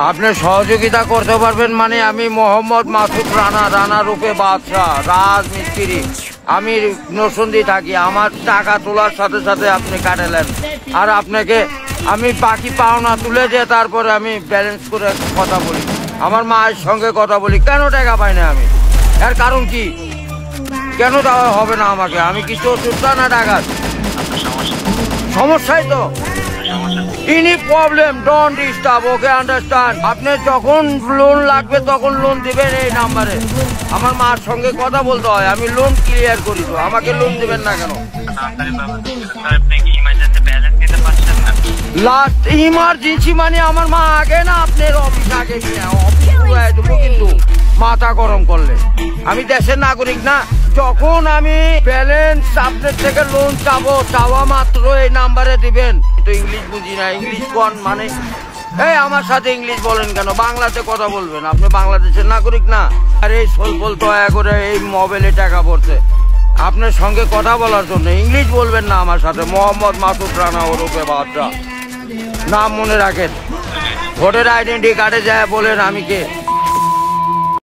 আপনি সহযোগিতা করতে পারবেন মানে আমি মোহাম্মদ মাসুদ রানা, রানা রূপে বাদশাহ, রাজমিস্ত্রি। আমি নরসিংদী থাকি। আমার টাকা তোলার সাথে সাথে আপনি কাটালেন, আর আপনাকে আমি বাকি পাওনা তুলে দিয়ে তারপরে আমি ব্যালেন্স করে কথা বলি, আমার মায়ের সঙ্গে কথা বলি। কেন টাকা পাই না আমি? এর কারণ কি? কেন দেওয়া হবে না আমাকে? আমি কিছু সুস্থ না টাকা সমস্যাই তো। Any problem, don't disturb, okay understand. আপনি যখন লোন লাগবে তখন লোন দিবেন এই নাম্বারে। আমার মার সঙ্গে কথা বলতে হয়, আমি লোন ক্লিয়ার করি। তো আমাকে লোন দিবেন না কেন? লাস্ট ইমার্জেন্সি মানে আমার মা আগে না আপনার অফিস আগে অফিস কিন্তু মাথা গরম করলে। আমি দেশের নাগরিক না। যখন আমি ব্যালেন্স আপনার থেকে লোন চাবো, চাওয়া মাত্র এই নাম্বারে দিবেন। তো ইংলিশ বুঝি না, ইংলিশ কোন মানে? এই আমার সাথে ইংলিশ বলেন কেন? বাংলাতে কথা বলবেন। আপনি বাংলাদেশের নাগরিক না। আর এই সোলপল দয়া করে এই মোবাইলে টাকা পড়ছে আপনার সঙ্গে কথা বলার জন্য। ইংলিশ বলবেন না আমার সাথে। মোহাম্মদ মাসুদ রানা ওরফে বাদশাহ, নাম মনে রাখেন। ভোটার আইডেন্টি কার্ডে যায় বলেন আমি কে।